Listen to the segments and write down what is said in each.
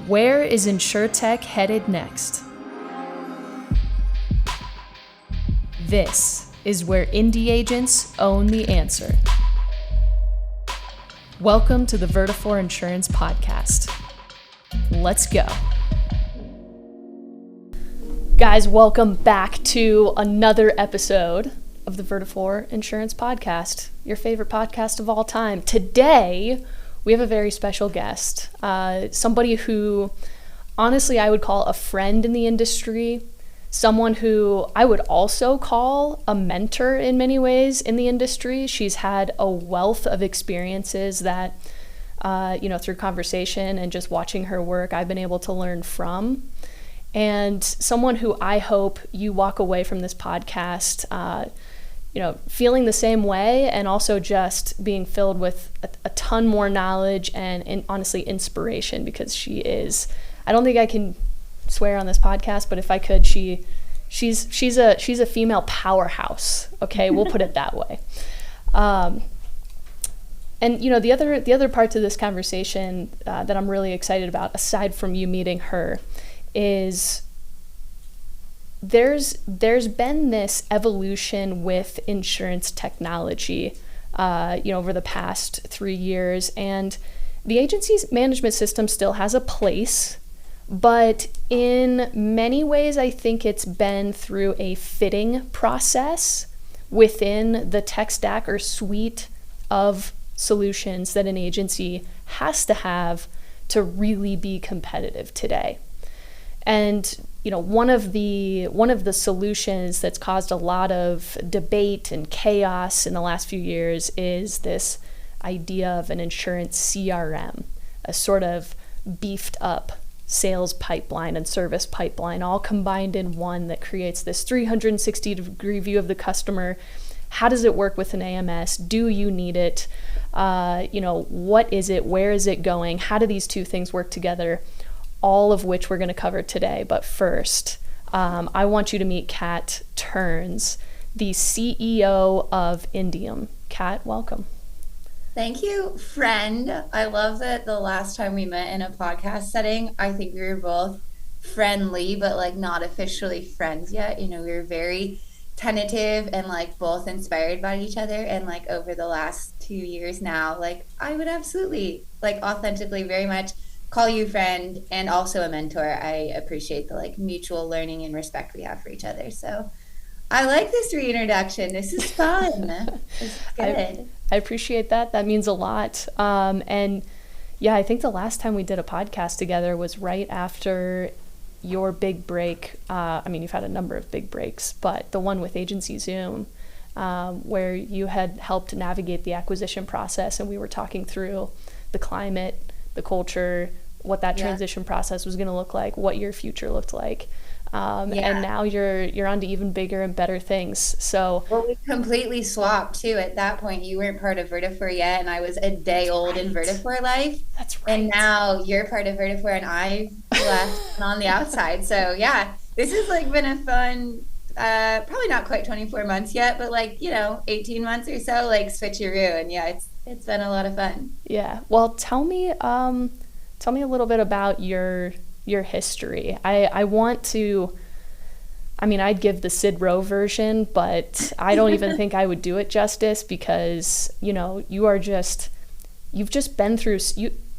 Where is InsurTech headed next? This is where indie agents own the answer. Welcome to the Vertifor Insurance Podcast. Let's go. Guys, welcome back to another episode of the Vertifor Insurance Podcast, your favorite podcast of all time. Today, we have a very special guest, somebody who, honestly, I would call a friend in the industry, someone who I would also call a mentor in many ways in the industry. She's had a wealth of experiences that, through conversation and just watching her work, I've been able to learn from. And someone who I hope you walk away from this podcast feeling the same way, and also just being filled with a ton more knowledge and honestly inspiration, because she is, I don't think I can swear on this podcast, but if I could, she's a female powerhouse. Okay, we'll put it that way. And the other part to this conversation that I'm really excited about, aside from you meeting her, is there's been this evolution with insurance technology, over the past 3 years, and the agency's management system still has a place, but in many ways, I think it's been through a fitting process within the tech stack or suite of solutions that an agency has to have to really be competitive today. And one of the solutions that's caused a lot of debate and chaos in the last few years is this idea of an insurance CRM, a sort of beefed up sales pipeline and service pipeline, all combined in one that creates this 360-degree view of the customer. How does it work with an AMS? Do you need it? What is it? Where is it going? How do these two things work together? All of which we're going to cover today. But first, I want you to meet Kat Ternes, the CEO of Indium. Kat, welcome. Thank you, friend. I love that the last time we met in a podcast setting, I think we were both friendly, but not officially friends yet. We were very tentative and both inspired by each other. And over the last 2 years now, I would absolutely authentically very much call you friend and also a mentor. I appreciate the mutual learning and respect we have for each other. So I like this reintroduction. This is fun. This is good. I appreciate that. That means a lot. And yeah, I think the last time we did a podcast together was right after your big break. You've had a number of big breaks, but the one with Agency Zoom, where you had helped navigate the acquisition process, and we were talking through the climate, the culture, what that transition process was going to look like, what your future looked like. And now you're on to even bigger and better things. So we completely swapped too. At that point, you weren't part of Vertifor yet, and I was a day old in Vertifor life. That's right. And now you're part of Vertifor, and I left and on the outside. So yeah, this has been a fun, probably not quite 24 months yet, but 18 months or so, switcheroo. And yeah, it's been a lot of fun. Yeah. Well, tell me a little bit about your history. I want to, I'd give the Sid Rowe version, but I don't even think I would do it justice, because, you've just been through,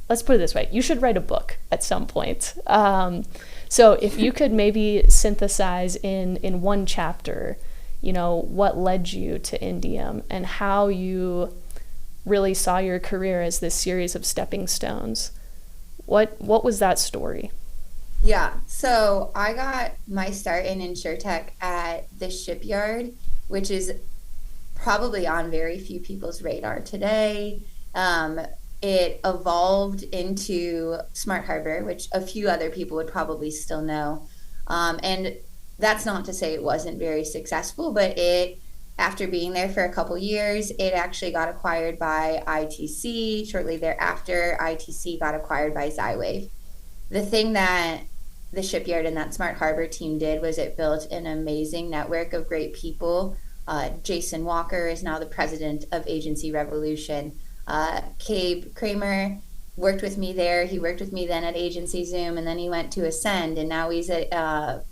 let's put it this way, you should write a book at some point. So if you could maybe synthesize in one chapter, what led you to Indium and how you really saw your career as this series of stepping stones. What was that story? Yeah, so I got my start in InsurTech at the shipyard, which is probably on very few people's radar today. It evolved into Smart Harbor, which a few other people would probably still know. And that's not to say it wasn't very successful, but after being there for a couple years, it actually got acquired by ITC. Shortly thereafter, ITC got acquired by Xywave. The thing that the shipyard and that Smart Harbor team did was it built an amazing network of great people. Jason Walker is now the president of Agency Revolution. Cabe Kramer worked with me there. He worked with me then at Agency Zoom, and then he went to Ascend, and now he's at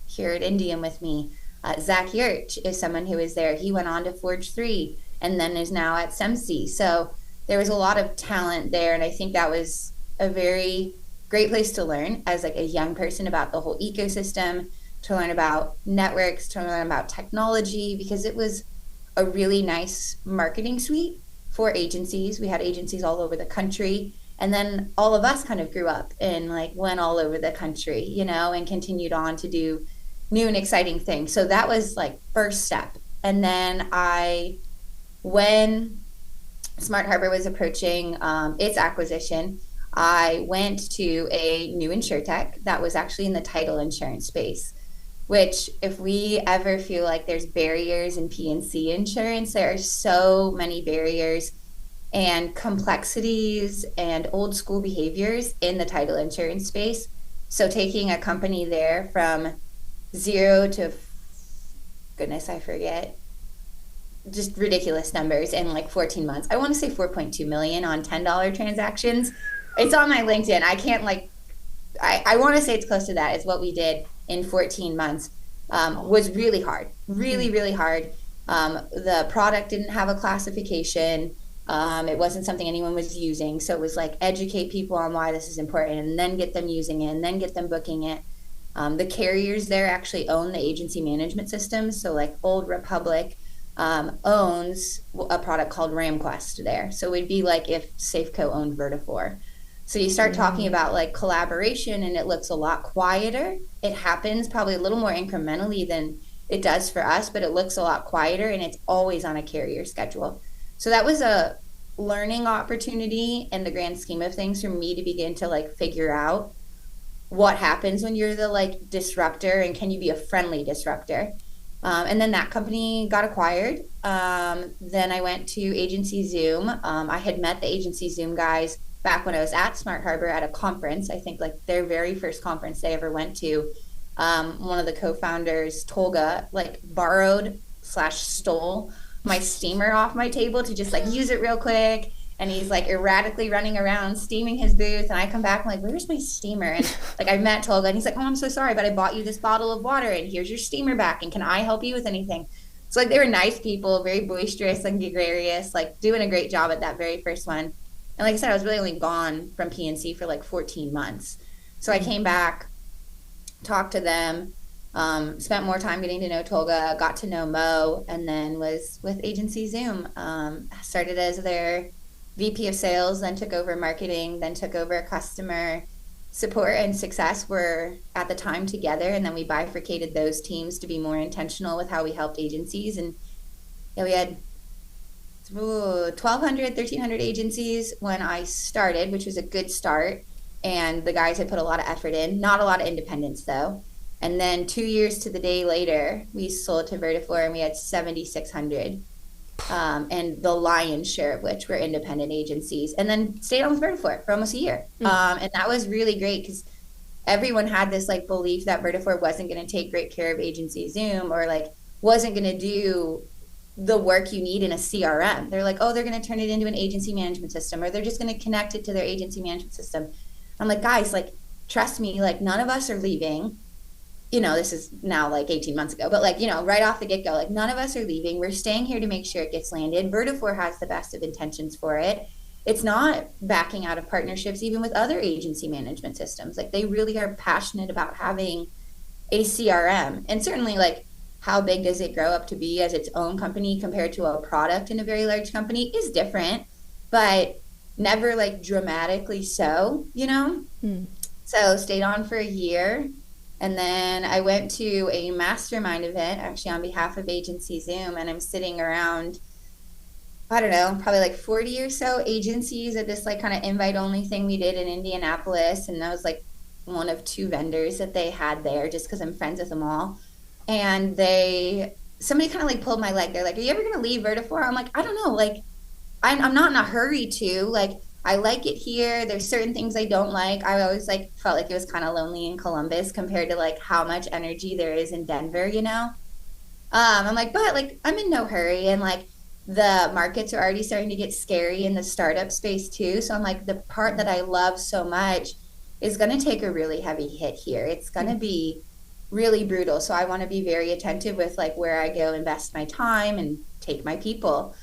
here at Indium with me. Zach Yurch is someone who is there. He went on to Forge 3 and then is now at SEMC. So there was a lot of talent there, and I think that was a very great place to learn as like a young person about the whole ecosystem, to learn about networks, to learn about technology, because it was a really nice marketing suite for agencies. We had agencies all over the country. And then all of us kind of grew up and like went all over the country, you know, and continued on to do new and exciting things. So that was like first step. And then when Smart Harbor was approaching its acquisition, I went to a new insurtech that was actually in the title insurance space, which if we ever feel like there's barriers in P&C insurance, there are so many barriers and complexities and old school behaviors in the title insurance space. So taking a company there from zero to, goodness, I forget, just ridiculous numbers in like 14 months. I want to say 4.2 million on $10 transactions. It's on my LinkedIn. I can't like, I want to say it's close to that. It's what we did in 14 months. Was really hard, really hard. The product didn't have a classification. It wasn't something anyone was using. So it was like educate people on why this is important and then get them using it and then get them booking it. The carriers there actually own the agency management systems. So like Old Republic owns a product called RamQuest there. So it'd be like if Safeco owned Vertafore. So you start talking about like collaboration and it looks a lot quieter. It happens probably a little more incrementally than it does for us, but it looks a lot quieter and it's always on a carrier schedule. So that was a learning opportunity in the grand scheme of things for me to begin to like figure out what happens when you're the like disruptor and can you be a friendly disruptor. And then that company got acquired. Then I went to Agency Zoom. I had met the Agency Zoom guys back when I was at Smart Harbor at a conference. I think like their very first conference they ever went to. One of the co-founders, Tolga, like borrowed/stole my steamer off my table to just like use it real quick. And he's like erratically running around steaming his booth. And I come back and I'm like, where's my steamer? And like I met Tolga and he's like, oh, I'm so sorry, but I bought you this bottle of water and here's your steamer back. And can I help you with anything? So like they were nice people, very boisterous and gregarious, like doing a great job at that very first one. And like I said, I was really only gone from PNC for like 14 months. So I came back, talked to them, spent more time getting to know Tolga, got to know Mo, and then was with Agency Zoom. Started as their VP of sales, then took over marketing, then took over customer support and success were at the time together. And then we bifurcated those teams to be more intentional with how we helped agencies. And yeah, we had 1,200, 1,300 agencies when I started, which was a good start. And the guys had put a lot of effort in, not a lot of independence though. And then 2 years to the day later, we sold to Vertafore and we had 7,600. And the lion's share of which were independent agencies, and then stayed on with Vertafore for almost a year. And that was really great because everyone had this like belief that Vertafore wasn't going to take great care of Agency Zoom or like wasn't going to do the work you need in a CRM. They're like, oh, they're going to turn it into an agency management system, or they're just going to connect it to their agency management system. I'm like, guys, like, trust me, like none of us are leaving. You know, this is now like 18 months ago, but like, you know, right off the get-go, like none of us are leaving. We're staying here to make sure it gets landed. Vertafore has the best of intentions for it. It's not backing out of partnerships, even with other agency management systems. Like they really are passionate about having a CRM. And certainly like how big does it grow up to be as its own company compared to a product in a very large company is different, but never like dramatically so, you know? So stayed on for a year. And then I went to a mastermind event actually on behalf of Agency Zoom, and I'm sitting around, I don't know, probably like 40 or so agencies at this like kind of invite only thing we did in Indianapolis. And I was like one of 2 vendors that they had there just because I'm friends with them all. And somebody kind of like pulled my leg. They're like, are you ever going to leave Vertafore? I'm like, I don't know. Like, I'm not in a hurry to. Like, I like it here. There's certain things I don't like. I always like felt like it was kind of lonely in Columbus compared to like how much energy there is in Denver, you know? I'm like, but like I'm in no hurry. And like the markets are already starting to get scary in the startup space too. So I'm like, the part that I love so much is going to take a really heavy hit here. It's going to be really brutal. So I want to be very attentive with like where I go invest my time and take my people.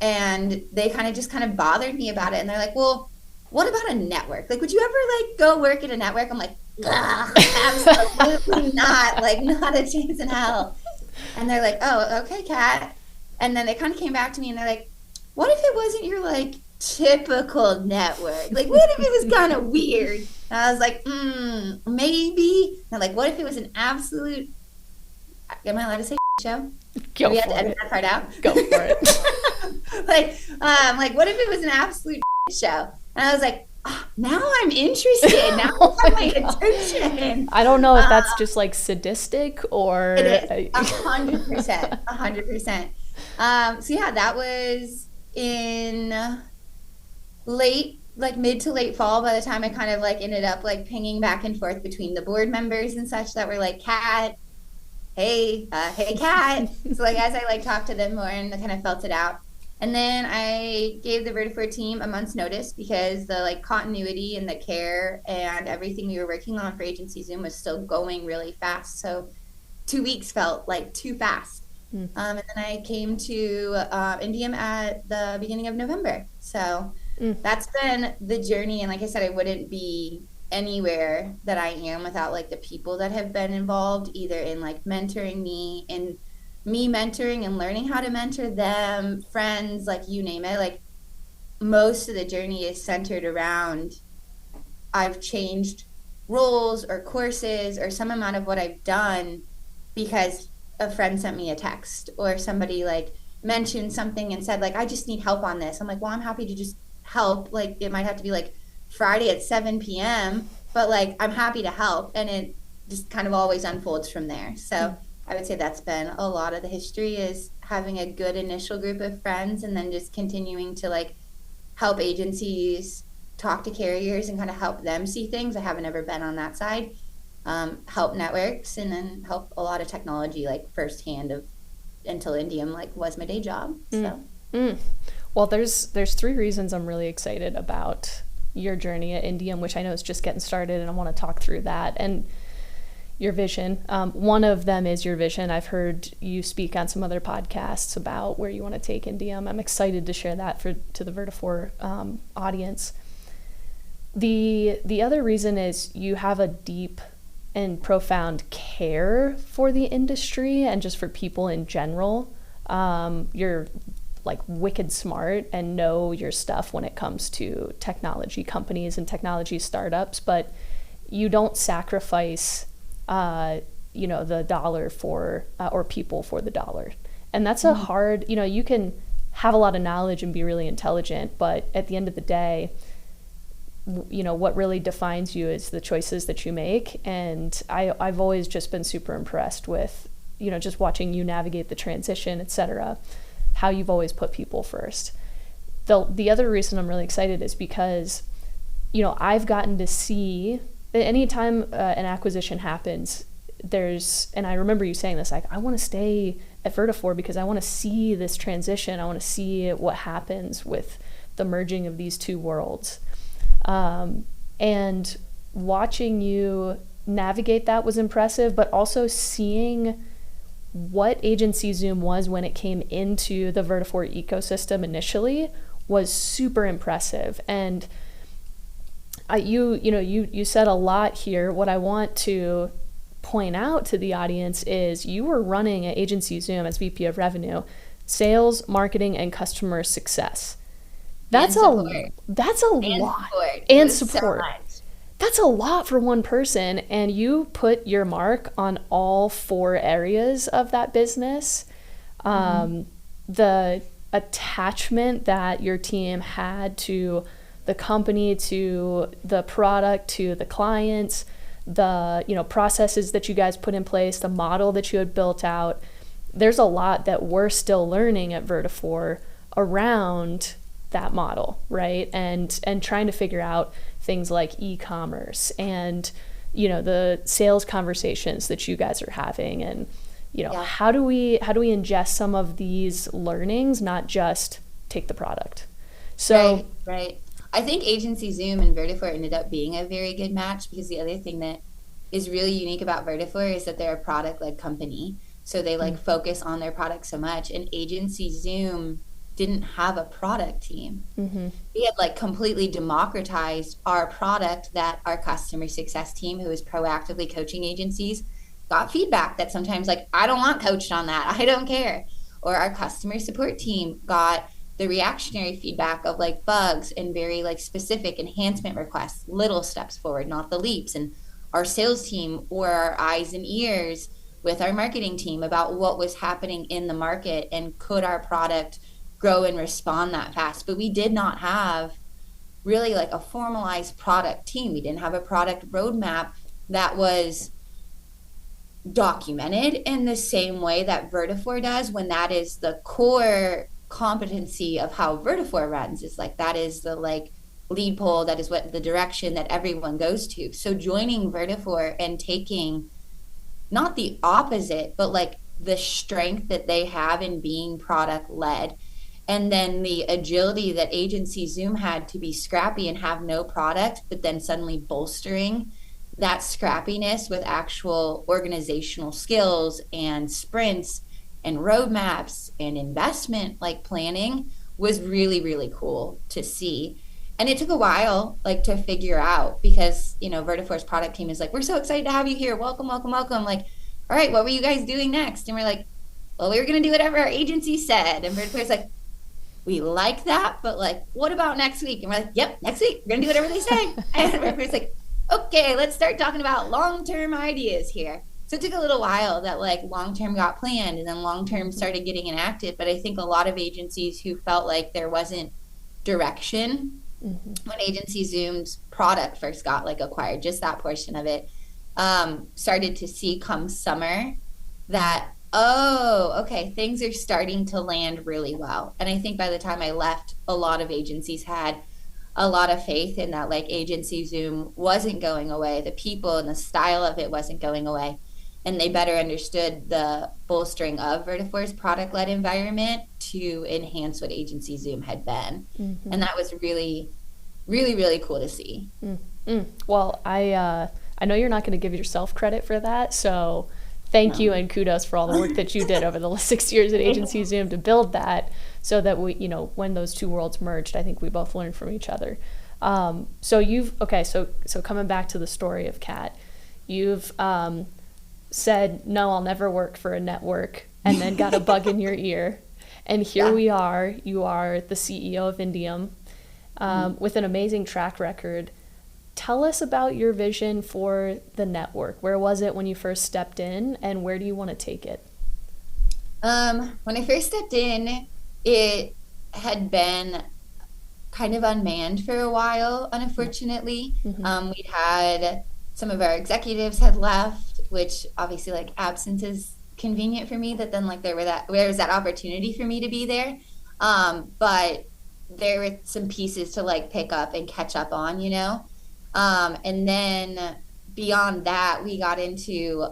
And they kind of bothered me about it. And they're like, well, what about a network? Like, would you ever like go work at a network? I'm like, absolutely not. Like, not a chance in hell. And they're like, oh, okay, Kat. And then they kind of came back to me and they're like, what if it wasn't your like typical network? Like, what if it was kind of weird? And I was like, maybe. And like, what if it was an absolute, am I allowed to say show? Go we for have to edit it. that part out. Go for it. like, what if it was an absolute show? And I was like, oh, now I'm interested. Now I have my attention. I don't know if that's just like sadistic or. It is 100%, 100%. So yeah, that was in mid to late fall. By the time I kind of like ended up like pinging back and forth between the board members and such that were like, Kat, hey Kat. So like as I like talked to them more and I kind of felt it out. And then I gave the Vertifor team a month's notice because the like continuity and the care and everything we were working on for Agency Zoom was still going really fast. So 2 weeks felt like too fast. And then I came to Indium at the beginning of November. So that's been the journey. And like I said, I wouldn't be anywhere that I am without like the people that have been involved, either in like mentoring me and me mentoring and learning how to mentor them, friends, like you name it. Like most of the journey is centered around I've changed roles or courses or some amount of what I've done because a friend sent me a text or somebody like mentioned something and said like, I just need help on this. I'm like, well, I'm happy to just help. Like it might have to be like Friday at 7 p.m., but like I'm happy to help. And it just kind of always unfolds from there. So I would say that's been a lot of the history, is having a good initial group of friends and then just continuing to like help agencies talk to carriers and kind of help them see things. I haven't ever been on that side. Help networks and then help a lot of technology like firsthand until Indium like was my day job. So. Well, there's 3 reasons I'm really excited about your journey at Indium, which I know is just getting started, and I want to talk through that and your vision. One of them is your vision. I've heard you speak on some other podcasts about where you want to take Indium. I'm excited to share that to the Vertifor audience. The other reason is you have a deep and profound care for the industry and just for people in general. You're like wicked smart and know your stuff when it comes to technology companies and technology startups, but you don't sacrifice the dollar for or people for the dollar. And that's a hard, you can have a lot of knowledge and be really intelligent, but at the end of the day, what really defines you is the choices that you make. And I've always just been super impressed with, just watching you navigate the transition, et cetera, how you've always put people first. The other reason I'm really excited is because, I've gotten to see anytime an acquisition happens, and I remember you saying this, like, I want to stay at Vertifor because I want to see this transition. I want to see what happens with the merging of these two worlds. And watching you navigate that was impressive, but also seeing what Agency Zoom was when it came into the Vertifor ecosystem initially was super impressive. And you said a lot here. What I want to point out to the audience is you were running at Agency Zoom as VP of Revenue, Sales, Marketing, and Customer Success. That's a lot. And support. That's a lot for one person, and you put your mark on all 4 areas of that business. The attachment that your team had to the company, to the product, to the clients, the processes that you guys put in place, the model that you had built out. There's a lot that we're still learning at Vertifor around that model, right? And trying to figure out things like e-commerce and the sales conversations that you guys are having, and Yeah. how do we ingest some of these learnings, not just take the product? So, Right, right. I think Agency Zoom and Vertifor ended up being a very good match because the other thing that is really unique about Vertifor is that they're a product-led company. So they like focus on their product so much. And Agency Zoom didn't have a product team. We had like completely democratized our product that our customer success team, who is proactively coaching agencies, got feedback that sometimes like, I don't want coached on that. I don't care. Or our customer support team got the reactionary feedback of like bugs and very like specific enhancement requests, little steps forward, not the leaps. And our sales team or our eyes and ears with our marketing team about what was happening in the market and could our product grow and respond that fast. But we did not have really like a formalized product team. We didn't have a product roadmap that was documented in the same way that Vertifor does, when that is the core competency of how Vertifor runs. Is like that is the like lead pole, that is what the direction that everyone goes to. So joining Vertifor and taking not the opposite, but like the strength that they have in being product led, and then the agility that Agency Zoom had to be scrappy and have no product, but then suddenly bolstering that scrappiness with actual organizational skills and sprints and roadmaps and investment like planning was really, really cool to see. And it took a while like to figure out because, Vertifor's product team is like, we're so excited to have you here. Welcome, welcome, welcome. Like, all right, what were you guys doing next? And we're like, well, we were going to do whatever our agency said. And Vertifor's like, we like that, but like, what about next week? And we're like, yep, next week, we're going to do whatever they say. And Vertifor's like, okay, let's start talking about long-term ideas here. So it took a little while that like long-term got planned and then long-term started getting enacted. But I think a lot of agencies who felt like there wasn't direction when Agency Zoom's product first got like acquired, just that portion of it, started to see come summer that, oh, okay, things are starting to land really well. And I think by the time I left, a lot of agencies had a lot of faith in that like Agency Zoom wasn't going away, the people and the style of it wasn't going away, and they better understood the bolstering of Vertifor's product-led environment to enhance what Agency Zoom had been. And that was really, really, really cool to see. Well, I know you're not going to give yourself credit for that, so thank you and kudos for all the work that you did over the 6 years at Agency Zoom to build that, so that we, when those two worlds merged, I think we both learned from each other. So coming back to the story of Kat, you've said, no, I'll never work for a network, and then got a bug in your ear. And here we are, you are the CEO of Indium, with an amazing track record. Tell us about your vision for the network. Where was it when you first stepped in, and where do you want to take it? When I first stepped in, it had been kind of unmanned for a while, unfortunately. We'd had some of our executives had left, which obviously like absence is convenient for me, that then like there was that opportunity for me to be there. But there were some pieces to like pick up and catch up on, and then beyond that, we got into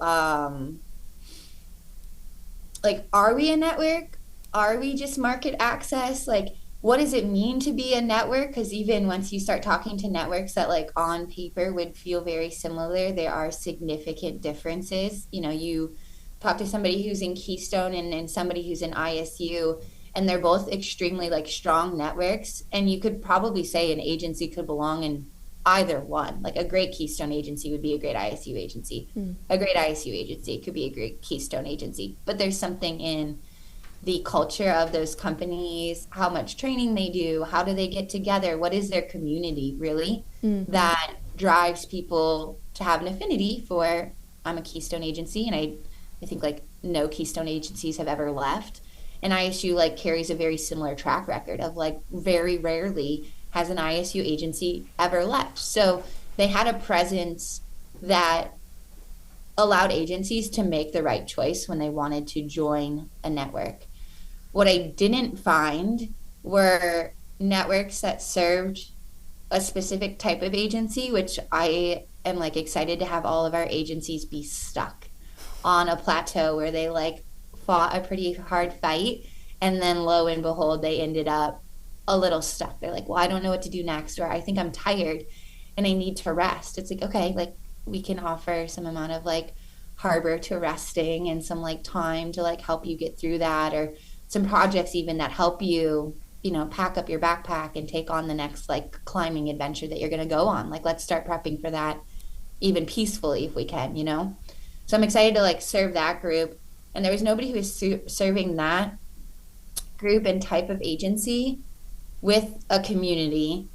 like, are we a network? Are we just market access? Like, what does it mean to be a network? Because even once you start talking to networks that like on paper would feel very similar, there are significant differences. You talk to somebody who's in Keystone and somebody who's in ISU, and they're both extremely like strong networks. And you could probably say an agency could belong in either one. Like a great Keystone agency would be a great ISU agency. A great ISU agency could be a great Keystone agency. But there's something in the culture of those companies, how much training they do, how do they get together, what is their community really, that drives people to have an affinity for, I'm a Keystone agency, and I think like no Keystone agencies have ever left. And ISU like carries a very similar track record of like very rarely has an ISU agency ever left. So they had a presence that allowed agencies to make the right choice when they wanted to join a network. What I didn't find were networks that served a specific type of agency, which I am like excited to have all of our agencies be stuck. on a plateau where they like fought a pretty hard fight. And then lo and behold, they ended up a little stuck. They're like, well, I don't know what to do next, or I think I'm tired and I need to rest. It's like, okay, like we can offer some amount of like harbor to resting and some like time to like help you get through that, or some projects even that help you, you know, pack up your backpack and take on the next like climbing adventure that you're going to go on. Like, let's start prepping for that even peacefully if we can, you know? So I'm excited to like serve that group. And there was nobody who was serving that group and type of agency with a community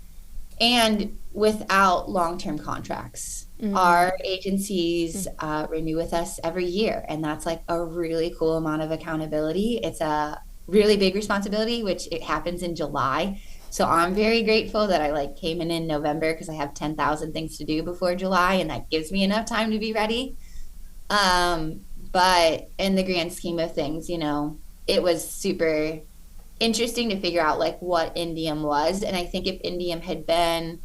and without long-term contracts. Our agencies renew with us every year, and that's like a really cool amount of accountability. It's a really big responsibility, which it happens in July. So I'm very grateful that I like came in November because I have 10,000 things to do before July, and that gives me enough time to be ready. But in the grand scheme of things, you know, it was super interesting to figure out like what Indium was. And I think if Indium had been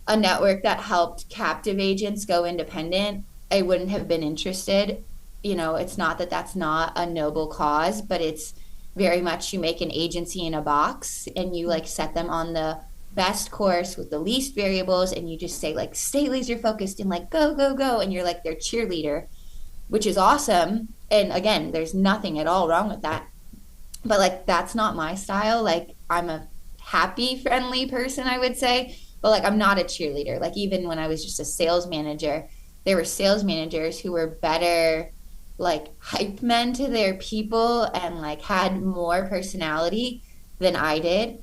a network that helped captive agents go independent, I wouldn't have been interested. You know, it's not that that's not a noble cause, but it's very much you make an agency in a box and you like set them on the best course with the least variables, and you just say like stay laser focused and like go go go, and you're like their cheerleader, which is awesome. And again, there's nothing at all wrong with that, but like that's not my style. Like I'm a happy friendly person, I would say, but like I'm not a cheerleader. Like even when I was just a sales manager, there were sales managers who were better like hype men to their people and like had more personality than I did.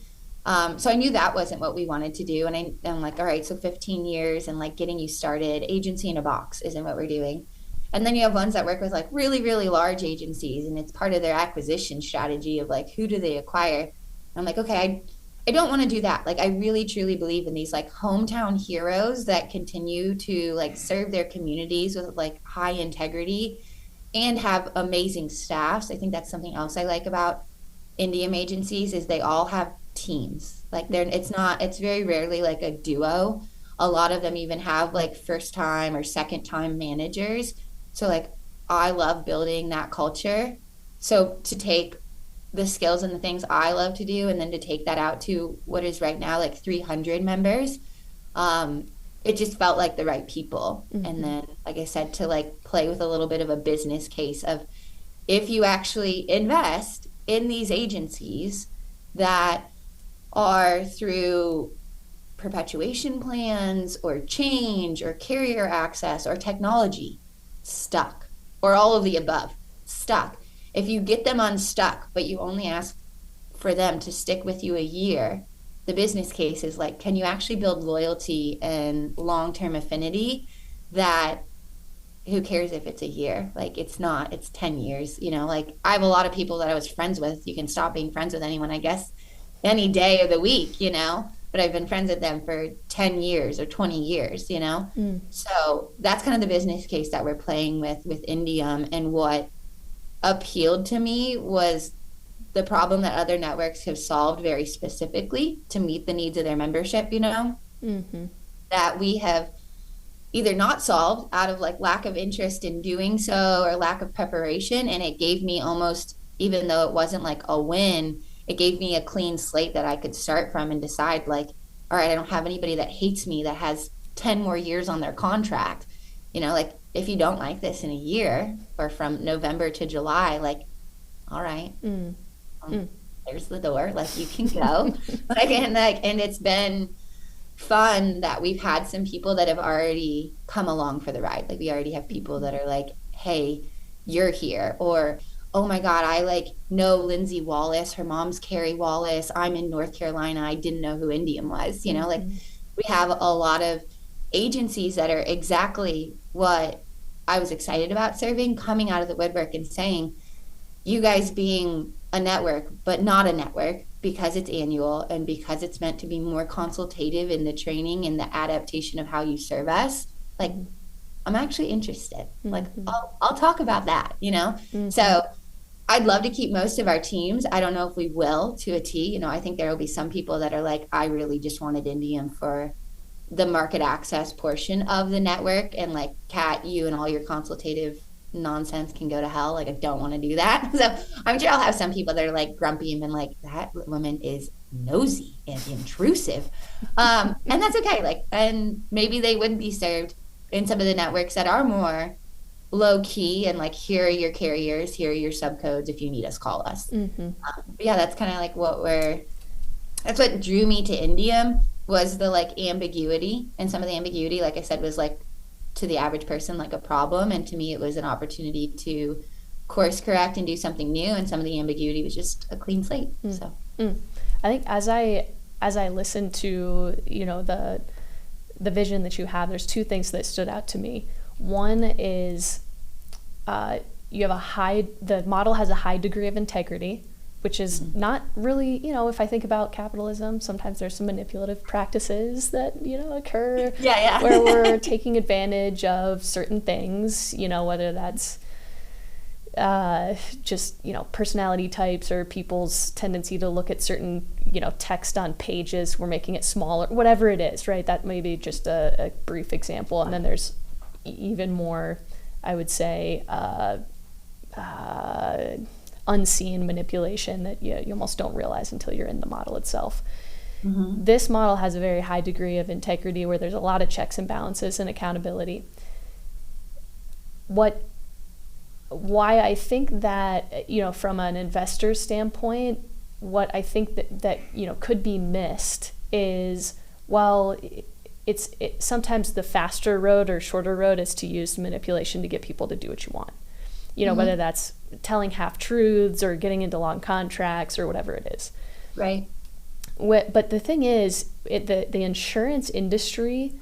So I knew that wasn't what we wanted to do. And I'm like, all right, so 15 years and like getting you started, agency in a box isn't what we're doing. And then you have ones that work with like really, really large agencies, and it's part of their acquisition strategy of like, who do they acquire? And I'm like, okay, I don't want to do that. Like, I really truly believe in these like hometown heroes that continue to like serve their communities with like high integrity and have amazing staffs. I think that's something else I like about Indium agencies is they all have teams. Like it's very rarely like a duo. A lot of them even have like first time or second time managers. So like I love building that culture. So to take the skills and the things I love to do and then to take that out to what is right now like 300 members, it just felt like the right people. And then, like I said, to like play with a little bit of a business case of if you actually invest in these agencies that are through perpetuation plans or change or carrier access or technology stuck, or all of the above stuck. If you get them unstuck, but you only ask for them to stick with you a year, the business case is like, can you actually build loyalty and long-term affinity that who cares if it's a year? Like it's not, it's 10 years, you know, like I have a lot of people that I was friends with. You can stop being friends with anyone, I guess, any day of the week, you know, but I've been friends with them for 10 years or 20 years, you know? So that's kind of the business case that we're playing with Indium. And what appealed to me was the problem that other networks have solved very specifically to meet the needs of their membership, you know, that we have either not solved out of like lack of interest in doing so or lack of preparation. And it gave me almost, even though it wasn't like a win, it gave me a clean slate that I could start from and decide like, all right, I don't have anybody that hates me that has 10 more years on their contract. You know, like if you don't like this in a year or from November to July, like, all right, there's the door, like you can go. And it's been fun that we've had some people that have already come along for the ride. Like we already have people that are like, hey, you're here, or oh my God, I like know Lindsay Wallace, her mom's Carrie Wallace, I'm in North Carolina, I didn't know who Indium was, you know, like we have a lot of agencies that are exactly what I was excited about serving, coming out of the woodwork and saying, you guys being a network, but not a network because it's annual and because it's meant to be more consultative in the training and the adaptation of how you serve us. Like, I'm actually interested. Like, I'll talk about that, you know? So I'd love to keep most of our teams. I don't know if we will to a T. You know, I think there will be some people that are like, I really just wanted Indium for the market access portion of the network. And like, Kat, you and all your consultative nonsense can go to hell. Like, I don't want to do that. So I'm sure I'll have some people that are like grumpy and been like, that woman is nosy and intrusive. And that's okay. Like, and maybe they wouldn't be served in some of the networks that are more low key and like, here are your carriers, here are your subcodes. If you need us, call us. But yeah, that's kind of like that's what drew me to Indium, was the like ambiguity. And some of the ambiguity, like I said, was like to the average person like a problem, and to me it was an opportunity to course correct and do something new, and some of the ambiguity was just a clean slate. So I think as I listened to, you know, the vision that you have, there's two things that stood out to me. One is you have the model has a high degree of integrity, which is not really, you know, if I think about capitalism, sometimes there's some manipulative practices that, you know, occur where we're taking advantage of certain things, you know, whether that's just, you know, personality types or people's tendency to look at certain, you know, text on pages, we're making it smaller, whatever it is, right? That may be just a brief example. And then there's even more, I would say, unseen manipulation that you almost don't realize until you're in the model itself. This model has a very high degree of integrity where there's a lot of checks and balances and accountability. Why I think that, you know, from an investor standpoint, what I think that you know could be missed is, well, sometimes the faster road or shorter road is to use manipulation to get people to do what you want. You know, whether that's telling half-truths or getting into long contracts or whatever it is. Right. But the thing is, the insurance industry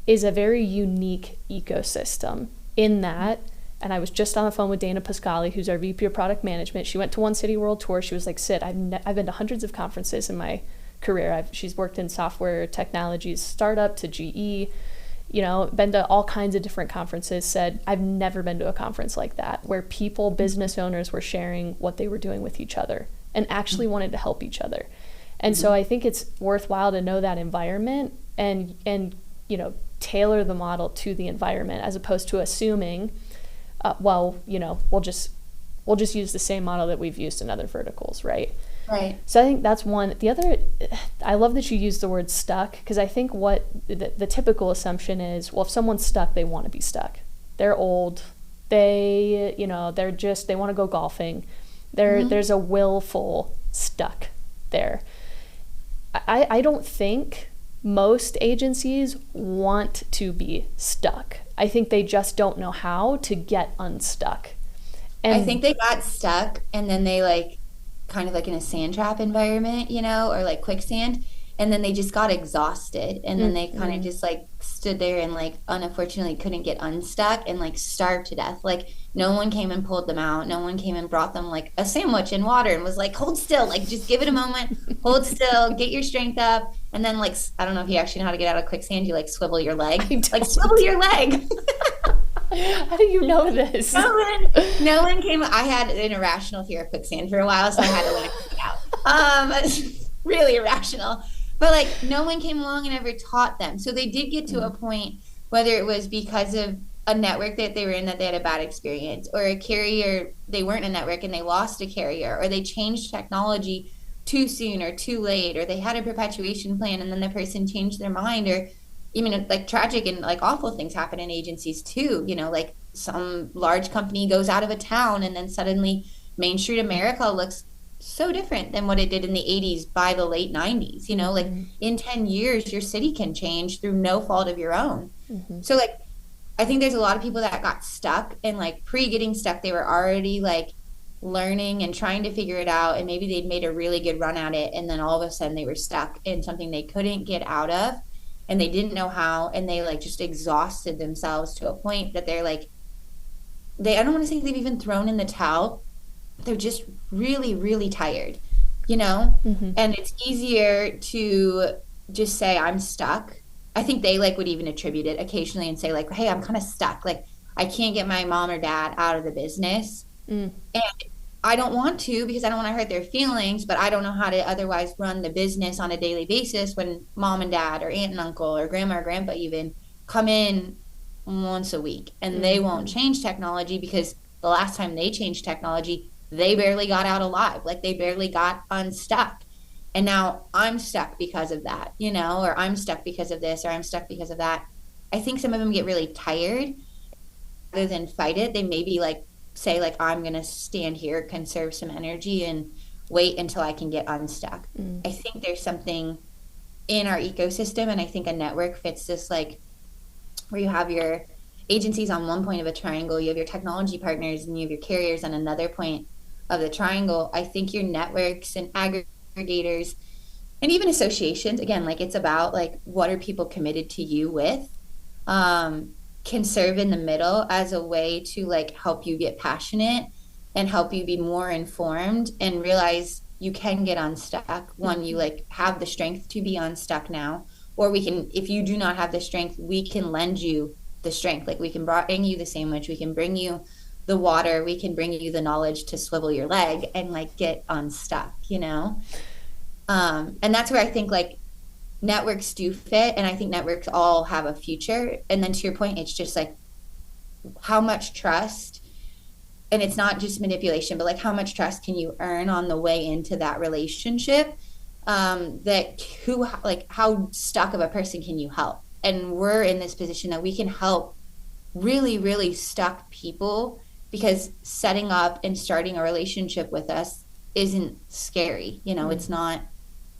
is a very unique ecosystem in that, and I was just on the phone with Dana Pascali, who's our VP of Product Management. She went to One City World Tour. She was like, Sid, I've been to hundreds of conferences in my career. She's worked in software technologies, startup to GE, you know, been to all kinds of different conferences, said, I've never been to a conference like that, where business owners were sharing what they were doing with each other and actually wanted to help each other. And so I think it's worthwhile to know that environment and you know, tailor the model to the environment, as opposed to assuming, well, you know, we'll just use the same model that we've used in other verticals, right? Right. So I think that's one. The other, I love that you use the word stuck, because I think what the typical assumption is, well, if someone's stuck, they want to be stuck. They're old. They, you know, they want to go golfing. There's a willful stuck there. I don't think most agencies want to be stuck. I think they just don't know how to get unstuck. And I think they got stuck, and then they like kind of like in a sand trap environment, you know, or like quicksand. And then they just got exhausted. And then they kind of just like stood there and like unfortunately couldn't get unstuck and like starved to death. Like no one came and pulled them out. No one came and brought them like a sandwich and water and was like, hold still, like just give it a moment, hold still, get your strength up. And then like, I don't know if you actually know how to get out of quicksand. You like swivel your leg, like swivel your leg. How do you know this? No one came. I had an irrational fear of quicksand for a while, so I had to learn to get out. Really irrational. But like no one came along and ever taught them. So they did get to a point, whether it was because of a network that they were in that they had a bad experience, or a carrier, they weren't a network and they lost a carrier, or they changed technology too soon or too late, or they had a perpetuation plan and then the person changed their mind, or even like tragic and like awful things happen in agencies too. You know, like some large company goes out of a town and then suddenly Main Street America looks so different than what it did in the 80s by the late 90s. You know, like in 10 years, your city can change through no fault of your own. So like, I think there's a lot of people that got stuck, and like getting stuck, they were already like learning and trying to figure it out. And maybe they'd made a really good run at it. And then all of a sudden they were stuck in something they couldn't get out of, and they didn't know how. And they like just exhausted themselves to a point that they're like, I don't want to say they've even thrown in the towel. They're just really, really tired, you know? And it's easier to just say, I'm stuck. I think they like would even attribute it occasionally and say like, hey, I'm kind of stuck. Like I can't get my mom or dad out of the business. And I don't want to, because I don't want to hurt their feelings, but I don't know how to otherwise run the business on a daily basis when mom and dad or aunt and uncle or grandma or grandpa even come in once a week, and they won't Mm-hmm. change technology because the last time they changed technology, they barely got out alive. Like they barely got unstuck. And now I'm stuck because of that, or I'm stuck because of this, or I'm stuck because of that. I think some of them get really tired rather than fight it. They maybe like say, like, I'm going to stand here, conserve some energy, and wait until I can get unstuck. Mm. I think there's something in our ecosystem, and I think a network fits this, like, where you have your agencies on one point of a triangle, you have your technology partners, and you have your carriers on another point of the triangle. I think your networks and aggregators and even associations, again, like it's about like what are people committed to you with, can serve in the middle as a way to like help you get passionate and help you be more informed and realize you can get unstuck when you Mm-hmm. like have the strength to be unstuck now. Or we can, if you do not have the strength, we can lend you the strength. Like we can bring you the sandwich, we can bring you the water, we can bring you the knowledge to swivel your leg and like get unstuck. And that's where I think like networks do fit. And I think networks all have a future. And then to your point, it's just like how much trust, and it's not just manipulation, but like how much trust can you earn on the way into that relationship? That who, like, how stuck of a person can you help? And we're in this position that we can help really, really stuck people because setting up and starting a relationship with us isn't scary. It's Mm-hmm. not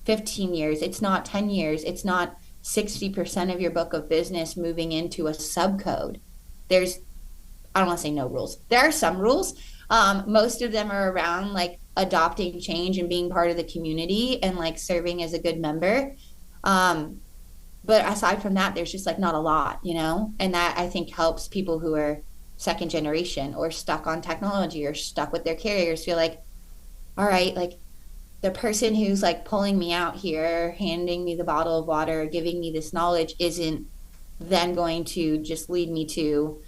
15 years, it's not 10 years, it's not 60% of your book of business moving into a subcode. There's, I don't want to say no rules. There are some rules. Most of them are around like adopting change and being part of the community and like serving as a good member. Um, but aside from that, there's just like not a lot. And that I think helps people who are second generation or stuck on technology or stuck with their carriers feel like, all right, like the person who's like pulling me out here, handing me the bottle of water, giving me this knowledge isn't then going to just lead me to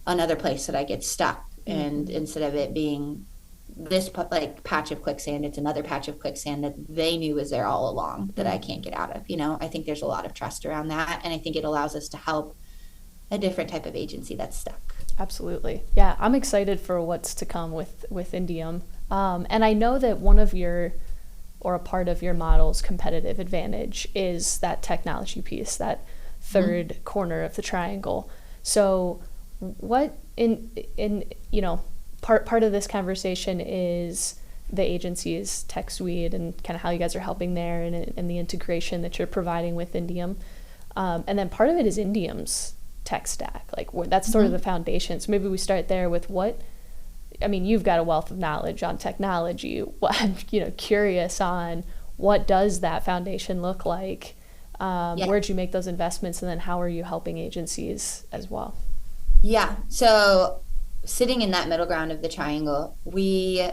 another place that I get stuck. And Mm-hmm. instead of it being this like patch of quicksand, it's another patch of quicksand that they knew was there all along that I can't Mm-hmm. get out of. I think there's a lot of trust around that. And I think it allows us to help a different type of agency that's stuck. Absolutely. Yeah, I'm excited for what's to come with Indium. And I know that one of your or a part of your model's competitive advantage is that technology piece, that Mm-hmm. third corner of the triangle. So, what in part of this conversation is the agency's tech suite and kind of how you guys are helping there and the integration that you're providing with Indium. And then part of it is Indium's tech stack. Like that's sort of the Mm-hmm. foundation. So maybe we start there with what I mean, you've got a wealth of knowledge on technology. I'm, curious on what does that foundation look like? Yeah. Where'd you make those investments, and then how are you helping agencies as well? Yeah. So sitting in that middle ground of the triangle, we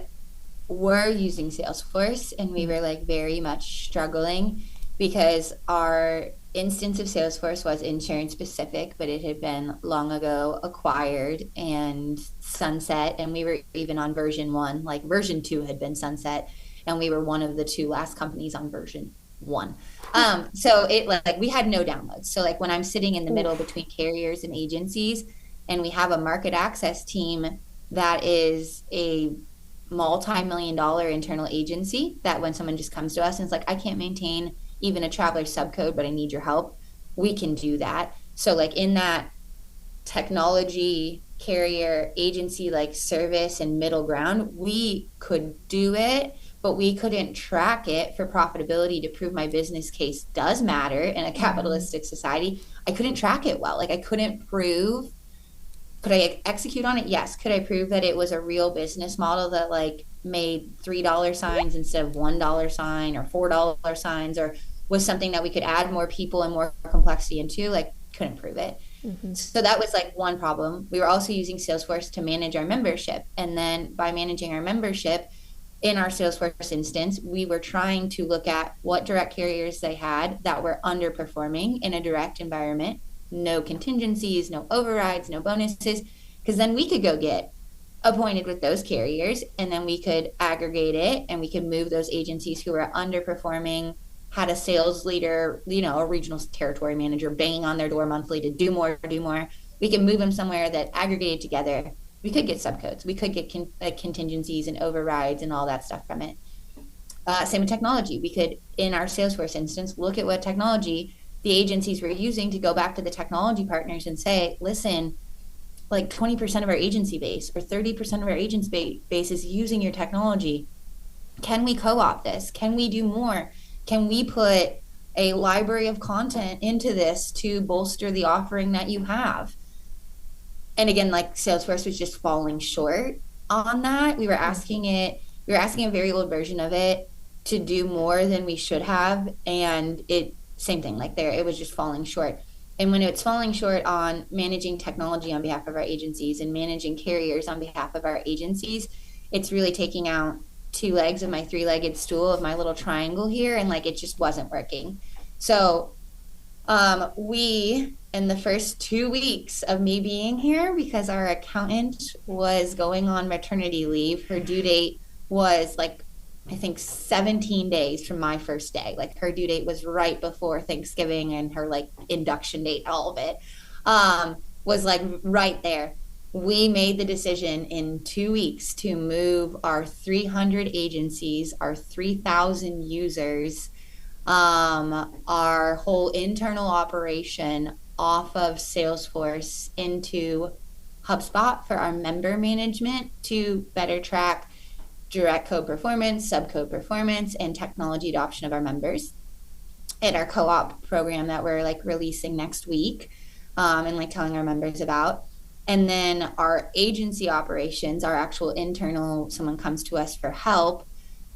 were using Salesforce and we were like very much struggling because our instance of Salesforce was insurance specific, but it had been long ago acquired and sunset. And we were even on version one, like version two had been sunset. And we were one of the two last companies on version one. So it like we had no downloads. So like when I'm sitting in the middle Oof. between carriers and agencies, and we have a market access team that is a multi-million dollar internal agency that when someone just comes to us and it's like, I can't maintain even a traveler subcode, but I need your help, we can do that. So like in that technology carrier agency like service and middle ground, we could do it, but we couldn't track it for profitability to prove my business case does matter in a Mm-hmm. capitalistic society. I couldn't track it well. Like I couldn't prove, could I execute on it? Yes. Could I prove that it was a real business model that like made $3 signs instead of $1 sign or $4 signs, or was something that we could add more people and more complexity into? Like, couldn't prove it. Mm-hmm. So that was like one problem. We were also using Salesforce to manage our membership. And then by managing our membership in our Salesforce instance, we were trying to look at what direct carriers they had that were underperforming in a direct environment, no contingencies, no overrides, no bonuses, because then we could go get appointed with those carriers and then we could aggregate it and we could move those agencies who were underperforming, had a sales leader, a regional territory manager banging on their door monthly to do more, do more. we can move them somewhere that aggregated together. We could get subcodes. We could get contingencies and overrides and all that stuff from it. Same with technology. We could, in our Salesforce instance, look at what technology the agencies were using to go back to the technology partners and say, listen, like 20% of our agency base or 30% of our agency base is using your technology. Can we co-opt this? Can we do more? Can we put a library of content into this to bolster the offering that you have? And again, like Salesforce was just falling short on that. We were asking a very old version of it to do more than we should have. And same thing, like it was just falling short. And when it's falling short on managing technology on behalf of our agencies and managing carriers on behalf of our agencies, it's really taking out two legs of my three-legged stool of my little triangle here, and like it just wasn't working. So we, in the first 2 weeks of me being here, because our accountant was going on maternity leave, her due date was like, I think 17 days from my first day. Like her due date was right before Thanksgiving, and her like induction date, all of it, was like right there. We made the decision in 2 weeks to move our 300 agencies, our 3,000 users, our whole internal operation off of Salesforce into HubSpot for our member management to better track direct code performance, subcode performance, and technology adoption of our members. And our co-op program that we're like releasing next week, and like telling our members about. And then our agency operations, our actual internal, someone comes to us for help,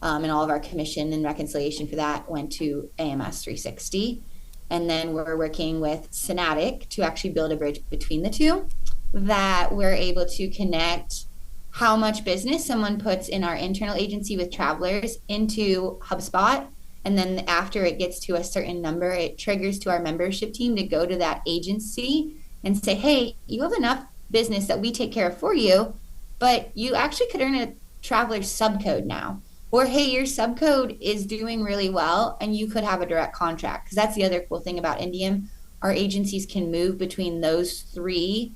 and all of our commission and reconciliation for that went to AMS 360. And then we're working with Synatic to actually build a bridge between the two, that we're able to connect how much business someone puts in our internal agency with travelers into HubSpot. And then after it gets to a certain number, it triggers to our membership team to go to that agency and say, hey, you have enough business that we take care of for you, but you actually could earn a traveler subcode now. Or, hey, your subcode is doing really well and you could have a direct contract. Because that's the other cool thing about Indium. Our agencies can move between those three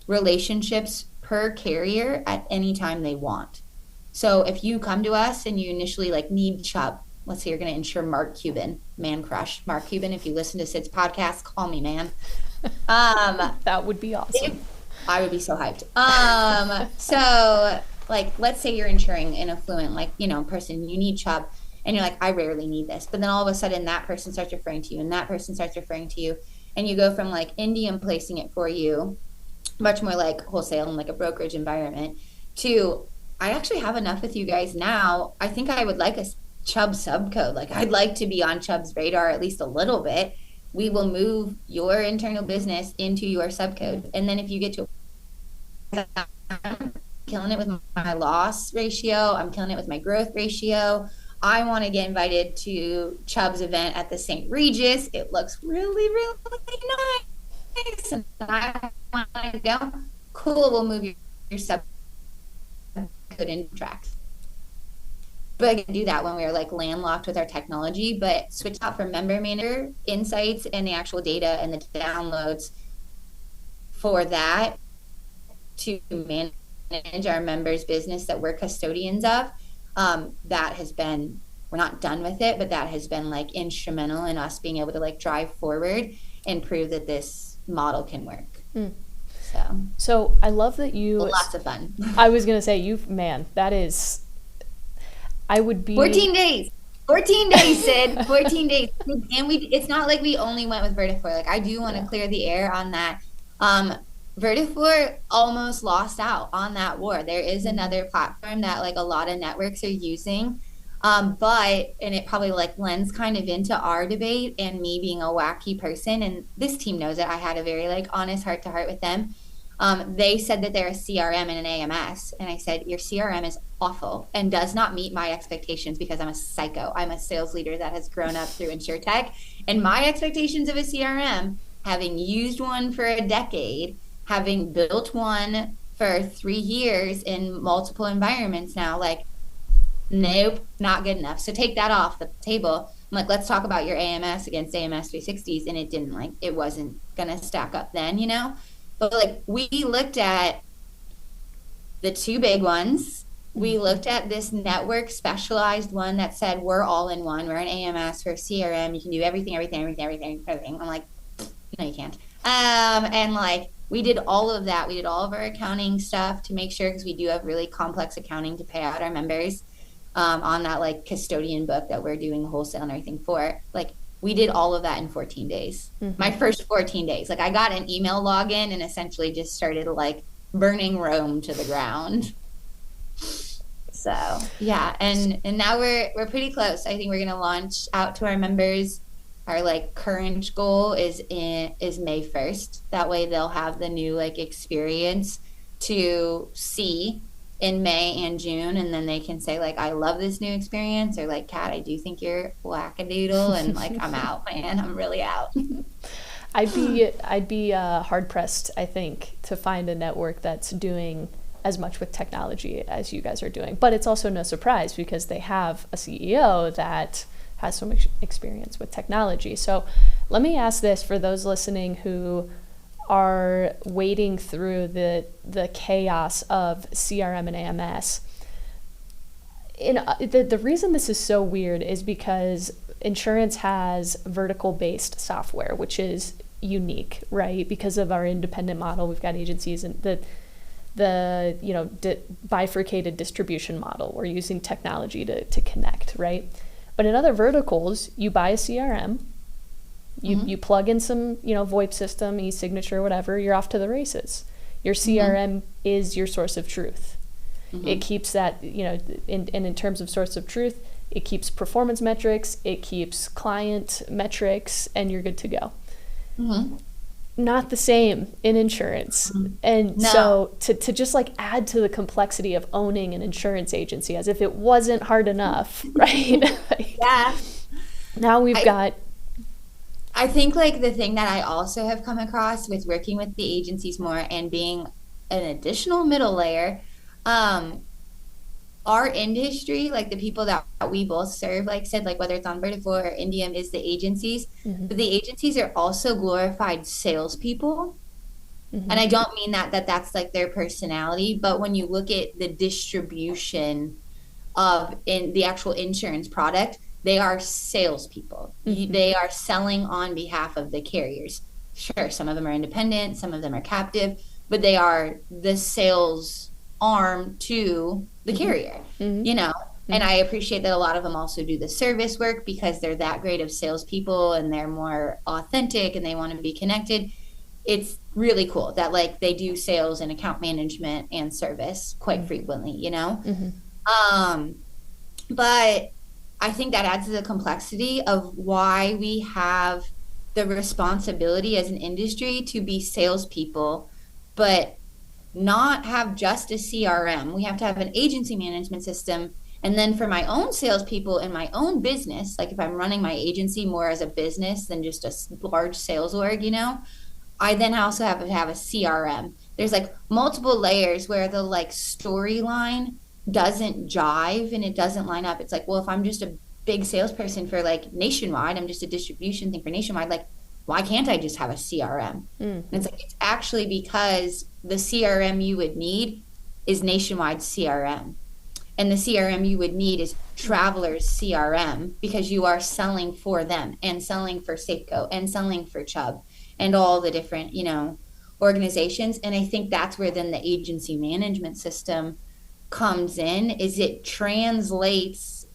relationships per carrier at any time they want. So if you come to us and you initially like need Chubb, let's say you're going to insure Mark Cuban, man crush. Mark Cuban, if you listen to Sid's podcast, call me, man. That would be awesome. I would be so hyped. So like, let's say you're insuring an affluent, like, person, you need Chubb, and you're like, I rarely need this. But then all of a sudden that person starts referring to you, and that person starts referring to you. And you go from like Indium placing it for you, much more like wholesale and like a brokerage environment, to I actually have enough with you guys now. I think I would like a Chubb subcode. Like I'd like to be on Chubb's radar at least a little bit. We will move your internal business into your subcode. And then if you get to I'm killing it with my loss ratio, I'm killing it with my growth ratio, I want to get invited to Chubb's event at the St. Regis. It looks really, really nice. And I want to go. Cool, we'll move your subcode into tracks. But I can do that when we're like landlocked with our technology, but switch out from member manager insights and the actual data and the downloads for that to manage our members' business that we're custodians of. That has been, we're not done with it, but that has been like instrumental in us being able to like drive forward and prove that this model can work. So I love that you, lots of fun. I was going to say, that is, I would be 14 days, Sid, 14 days. And it's not like we only went with Vertifor. Like I do want to clear the air on that. Vertifor almost lost out on that war. There is another platform that like a lot of networks are using. And it probably like lends kind of into our debate and me being a wacky person. And this team knows it. I had a very like honest heart to heart with them. They said that they're a CRM and an AMS. And I said, your CRM is awful and does not meet my expectations because I'm a psycho. I'm a sales leader that has grown up through InsurTech. And my expectations of a CRM, having used one for a decade, having built one for 3 years in multiple environments now, like, nope, not good enough. So take that off the table. I'm like, let's talk about your AMS against AMS 360s. And it wasn't going to stack up then, But like we looked at the two big ones. We looked at this network specialized one that said we're all in one. We're an AMS, we're a CRM. You can do everything, everything, everything, everything, everything. I'm like, no, you can't. And like we did all of that. We did all of our accounting stuff to make sure because we do have really complex accounting to pay out our members on that like custodian book that we're doing the wholesale and everything for. Like we did all of that in 14 days. My first 14 days. Like I got an email login and essentially just started like burning Rome to the ground. So yeah, and now we're pretty close. I think we're gonna launch out to our members. Our like current goal is May 1st. That way they'll have the new like experience to see in May and June, and then they can say like, I love this new experience, or like, Kat, I do think you're wackadoodle, and like I'm out, man. I'm really out. I'd be hard pressed, I think, to find a network that's doing as much with technology as you guys are doing. But it's also no surprise because they have a CEO that has so much experience with technology. So let me ask this for those listening who are wading through the chaos of CRM and AMS. The reason this is so weird is because insurance has vertical-based software, which is unique, right? Because of our independent model, we've got agencies and the bifurcated distribution model. We're using technology to connect, right? But in other verticals, you buy a CRM, you plug in some VoIP system, e-signature, whatever, you're off to the races. Your CRM is your source of truth. It keeps that, in terms of source of truth, it keeps performance metrics, it keeps client metrics, and you're good to go. Not the same in insurance. And No. so to just like add to the complexity of owning an insurance agency as if it wasn't hard enough, right? Like, Yeah. now we've got. I think like the thing that I also have come across with working with the agencies more and being an additional middle layer, our industry, like the people that we both serve, like said, like whether it's on Vertical or Indium, is the agencies. But the agencies are also glorified salespeople. And I don't mean that's like their personality, but when you look at the distribution of in the actual insurance product, they are salespeople. They are selling on behalf of the carriers. Sure, some of them are independent, some of them are captive, but they are the sales arm to the carrier, And I appreciate that a lot of them also do the service work because they're that great of salespeople and they're more authentic and they want to be connected. It's really cool that like they do sales and account management and service quite frequently, But I think that adds to the complexity of why we have the responsibility as an industry to be salespeople, but not have just a CRM. We have to have an agency management system. And then for my own salespeople in my own business, like if I'm running my agency more as a business than just a large sales org, I then also have to have a CRM. There's like multiple layers where the like storyline doesn't jive and it doesn't line up. It's like, well, if I'm just a big salesperson for like nationwide, I'm just a distribution thing for nationwide, like why can't I just have a CRM? And it's like, it's actually because the CRM you would need is nationwide CRM. And the CRM you would need is Travelers CRM because you are selling for them and selling for Safeco and selling for Chubb and all the different, organizations. And I think that's where then the agency management system comes in, is it translates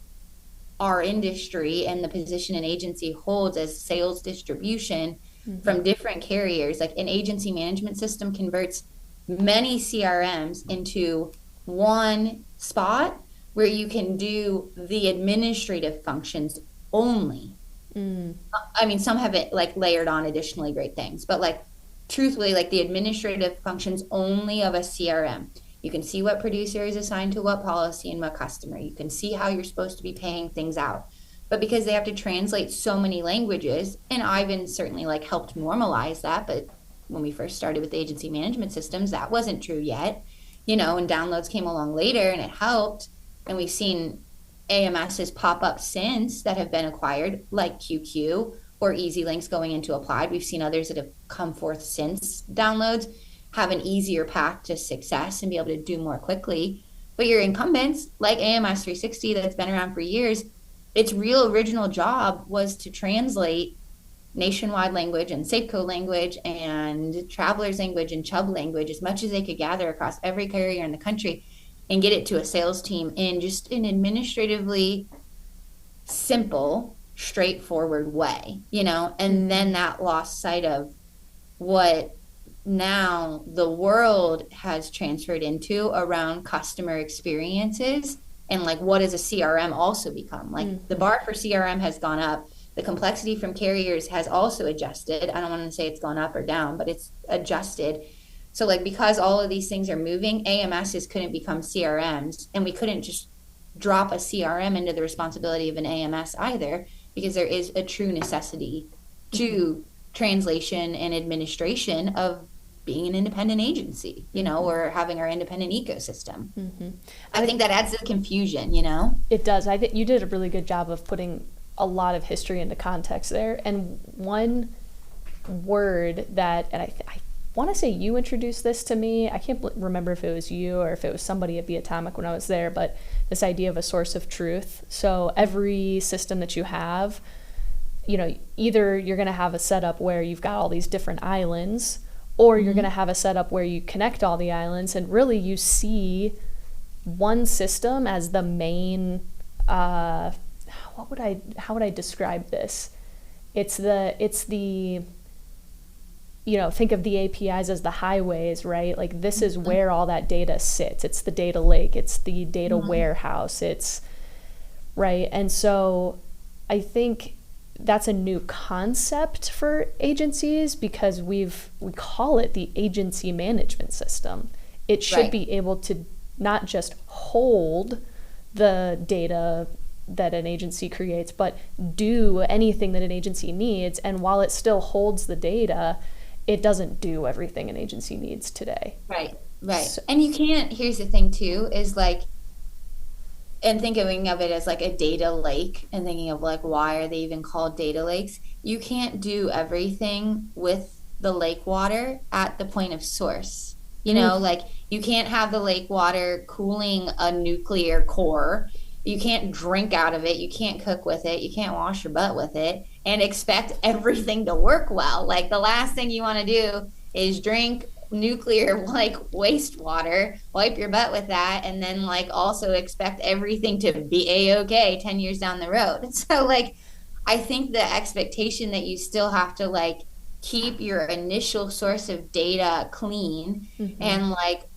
our industry and the position an agency holds as sales distribution from different carriers. Like an agency management system converts many CRMs into one spot where you can do the administrative functions only. I mean, some have it like layered on additionally great things, but like truthfully, like the administrative functions only of a CRM. You can see what producer is assigned to what policy and what customer. You can see how you're supposed to be paying things out. But because they have to translate so many languages, and Ivan certainly like helped normalize that, but when we first started with agency management systems, that wasn't true yet, and downloads came along later and it helped. And we've seen AMSs pop up since that have been acquired, like QQ or Easy Links going into Applied. We've seen others that have come forth since downloads. have an easier path to success and be able to do more quickly. But your incumbents, like AMS 360, that's been around for years, its real original job was to translate nationwide language and Safeco language and travelers language and Chubb language as much as they could gather across every carrier in the country and get it to a sales team in just an administratively simple, straightforward way, and then that lost sight of what now the world has transferred into around customer experiences. And like, what does a CRM also become? Like the bar for CRM has gone up. The complexity from carriers has also adjusted. I don't want to say it's gone up or down, but it's adjusted. So like, because all of these things are moving, AMSs couldn't become CRMs, and we couldn't just drop a CRM into the responsibility of an AMS either, because there is a true necessity to translation and administration of being an independent agency, or having our independent ecosystem. I think that adds to the confusion, It does. I think you did a really good job of putting a lot of history into context there. And one word that, and I want to say you introduced this to me. I can't remember if it was you or if it was somebody at Atomic when I was there, but this idea of a source of truth. So every system that you have, either you're going to have a setup where you've got all these different islands, or you're going to have a setup where you connect all the islands, and really you see one system as the main, how would I describe this? It's the think of the APIs as the highways, right? Like, this is where all that data sits. It's the data lake. It's the data warehouse. It's right. And so I think that's a new concept for agencies, because we call it the agency management system. It should be able to not just hold the data that an agency creates, but do anything that an agency needs. And while it still holds the data, it doesn't do everything an agency needs today. Right. So, and you can't, here's the thing too, is like, and thinking of it as like a data lake, and thinking of like, why are they even called data lakes? You can't do everything with the lake water at the point of source. Like, you can't have the lake water cooling a nuclear core. You can't drink out of it. You can't cook with it. You can't wash your butt with it and expect everything to work well. Like, the last thing you want to do is drink nuclear like wastewater, wipe your butt with that, and then like also expect everything to be a-okay 10 years down the road. So like, I think the expectation that you still have to like keep your initial source of data clean and like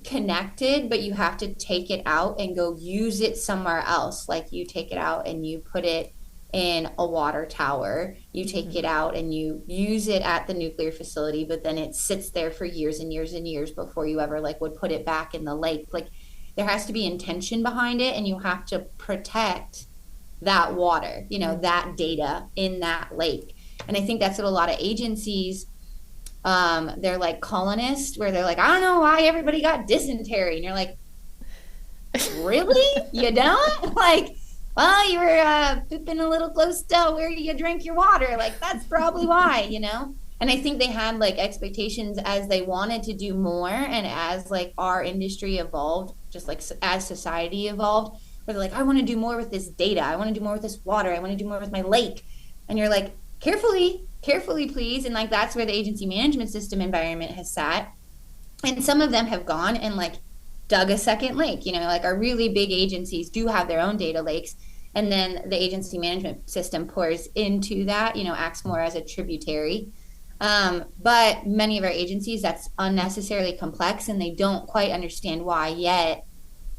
connected, but you have to take it out and go use it somewhere else. Like, you take it out and you put it in a water tower, you take it out and you use it at the nuclear facility, but then it sits there for years and years and years before you ever like would put it back in the lake. Like, there has to be intention behind it, and you have to protect that water, that data in that lake. And I think that's what a lot of agencies, they're like colonists, where they're like, I don't know why everybody got dysentery, and you're like, really? You don't? Like, well, you were pooping a little close to where you drink your water. Like, that's probably why, And I think they had like expectations as they wanted to do more, and as like our industry evolved, just like as society evolved, where they're like, I want to do more with this data. I want to do more with this water. I want to do more with my lake. And you're like, carefully, please. And like, that's where the agency management system environment has sat. And some of them have gone and like dug a second lake, like our really big agencies do have their own data lakes. And then the agency management system pours into that, acts more as a tributary. But many of our agencies, that's unnecessarily complex, and they don't quite understand why yet.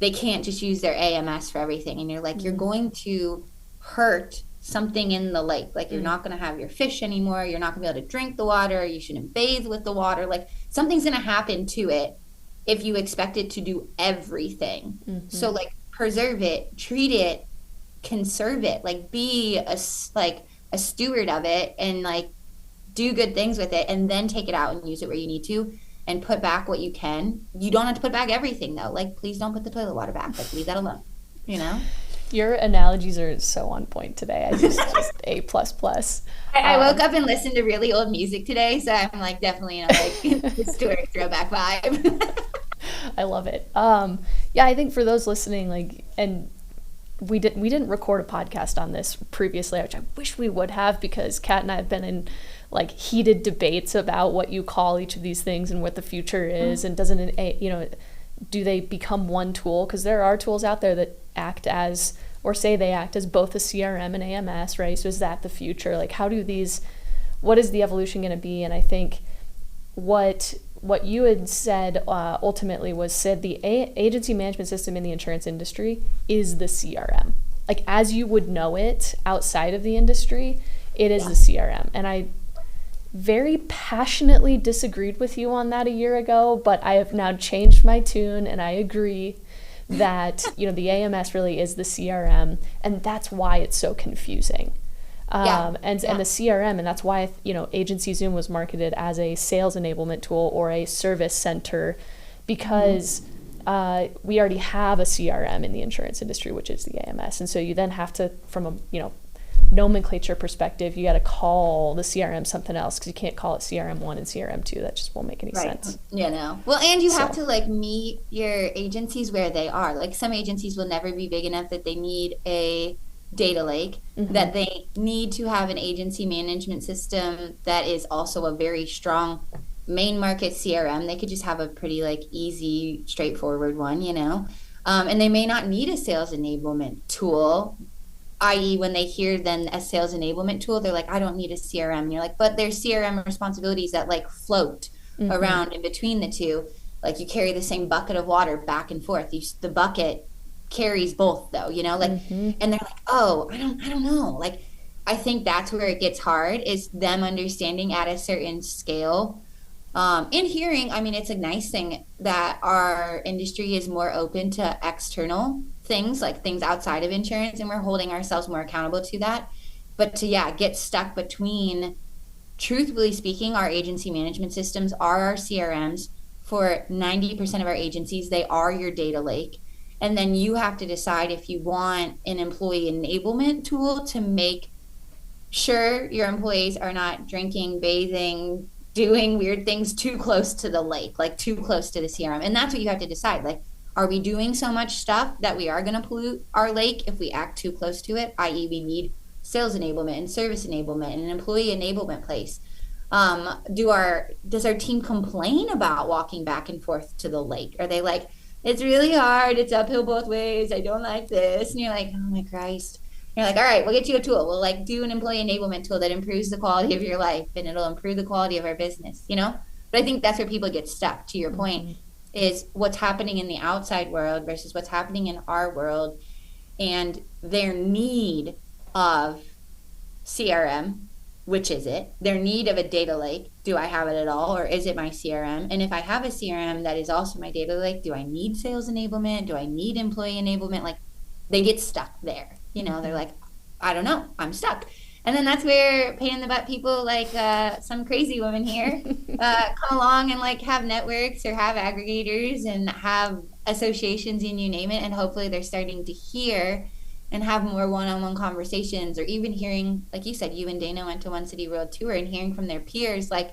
They can't just use their AMS for everything. And you're like, you're going to hurt something in the lake. Like, you're not going to have your fish anymore. You're not going to be able to drink the water. You shouldn't bathe with the water. Like, something's going to happen to it if you expect it to do everything. So like, preserve it, treat it, conserve it, like be a steward of it, and like do good things with it, and then take it out and use it where you need to, and put back what you can. You don't have to put back everything though. Like, please don't put the toilet water back. Like, leave that alone, Your analogies are so on point today. I just A plus plus. I woke up and listened to really old music today, so I'm like definitely in a like historic throwback vibe. I love it. Yeah, I think for those listening, like, and we didn't record a podcast on this previously, which I wish we would have, because Kat and I have been in like heated debates about what you call each of these things and what the future is, and doesn't it, do they become one tool? Because there are tools out there that act as, or say they act as, both a CRM and AMS, right? So is that the future? Like, what is the evolution going to be? And I think what you had said ultimately was the agency management system in the insurance industry is the CRM. Like, as you would know it outside of the industry, it is the CRM. And I very passionately disagreed with you on that a year ago, but I have now changed my tune, and I agree that the AMS really is the CRM, and that's why it's so confusing. And the CRM, and that's why Agency Zoom was marketed as a sales enablement tool or a service center, because we already have a CRM in the insurance industry, which is the AMS, and so you then have to, from a nomenclature perspective, you got to call the CRM something else, because you can't call it CRM1 and CRM2. That just won't make any sense. Well, and you have to like meet your agencies where they are. Like, some agencies will never be big enough that they need a data lake, that they need to have an agency management system that is also a very strong main market CRM. They could just have a pretty like easy, straightforward one, and they may not need a sales enablement tool, i.e. when they hear then a sales enablement tool, they're like, I don't need a CRM. And you're like, but there's CRM responsibilities that like float around in between the two. Like, you carry the same bucket of water back and forth. The bucket carries both, though, and they're like, oh, I don't know. Like, I think that's where it gets hard, is them understanding at a certain scale. And hearing, I mean, it's a nice thing that our industry is more open to external things, like things outside of insurance, and we're holding ourselves more accountable to that. But to get stuck between, truthfully speaking, our agency management systems are our CRMs. For 90% of our agencies, they are your data lake. And then you have to decide if you want an employee enablement tool to make sure your employees are not drinking, bathing, doing weird things too close to the lake, like too close to the CRM. And that's what you have to decide. Like, are we doing so much stuff that we are going to pollute our lake if we act too close to it? I.e. we need sales enablement and service enablement and an employee enablement place. Does our team complain about walking back and forth to the lake? Are they like, it's really hard, it's uphill both ways, I don't like this? And you're like, oh my Christ. You're like, all right, we'll get you a tool. We'll like do an employee enablement tool that improves the quality of your life, and it'll improve the quality of our business, But I think that's where people get stuck, to your point, is what's happening in the outside world versus what's happening in our world, and their need of CRM. Which is it? Their need of a data lake. Do I have it at all, or is it my CRM? And if I have a CRM that is also my data lake, do I need sales enablement? Do I need employee enablement? Like, they get stuck there. They're like, I don't know, I'm stuck. And then that's where pain in the butt people like some crazy woman here come along and like have networks or have aggregators and have associations, and you name it. And hopefully they're starting to hear and have more one-on-one conversations, or even hearing, like you said, you and Dana went to One City World Tour, and hearing from their peers like,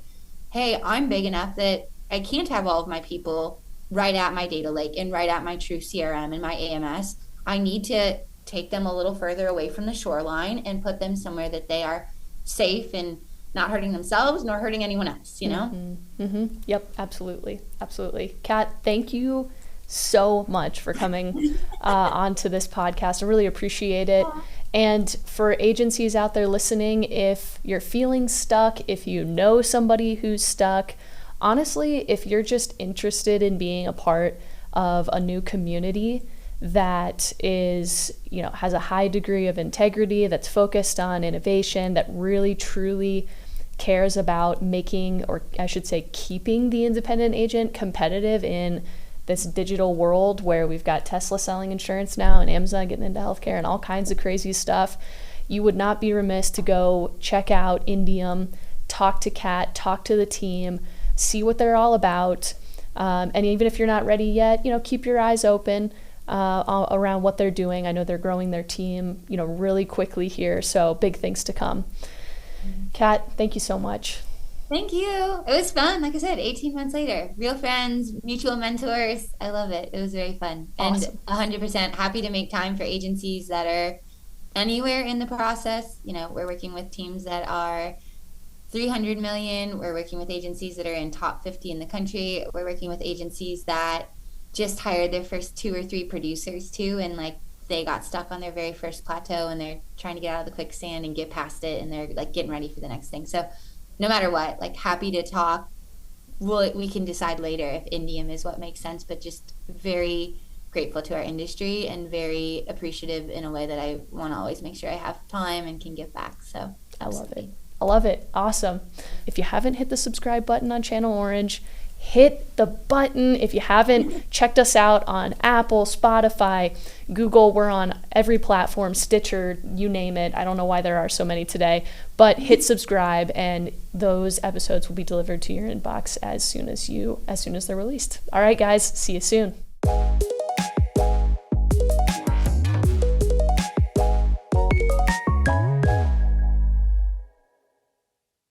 hey, I'm big enough that I can't have all of my people right at my data lake and right at my true CRM and my AMS. I need to take them a little further away from the shoreline and put them somewhere that they are safe and not hurting themselves nor hurting anyone else, Yep, absolutely. Kat, thank you so much for coming onto this podcast. I really appreciate it. And for agencies out there listening, if you're feeling stuck, if you know somebody who's stuck, honestly, if you're just interested in being a part of a new community that is, has a high degree of integrity, that's focused on innovation, that really truly cares about making, or I should say keeping, the independent agent competitive in this digital world where we've got Tesla selling insurance now and Amazon getting into healthcare and all kinds of crazy stuff, you would not be remiss to go check out Indium, talk to Kat, talk to the team, see what they're all about. And even if you're not ready yet, keep your eyes open. around what they're doing. I know they're growing their team, really quickly here. So big things to come. Kat, thank you so much. Thank you. It was fun. Like I said, 18 months later, real friends, mutual mentors. I love it. It was very fun. Awesome. And 100% happy to make time for agencies that are anywhere in the process. We're working with teams that are 300 million. We're working with agencies that are in top 50 in the country. We're working with agencies that just hired their first 2 or 3 producers too, and like they got stuck on their very first plateau and they're trying to get out of the quicksand and get past it, and they're like getting ready for the next thing. So no matter what, like happy to talk. We can decide later if Indium is what makes sense, but just very grateful to our industry and very appreciative in a way that I want to always make sure I have time and can give back. So absolutely. I love it. Awesome. If you haven't hit the subscribe button on Channel Orange, hit the button. If you haven't checked us out on Apple, Spotify, Google, we're on every platform, Stitcher, you name it. I don't know why there are so many today, but hit subscribe and those episodes will be delivered to your inbox as soon as they're released. All right, guys, see you soon.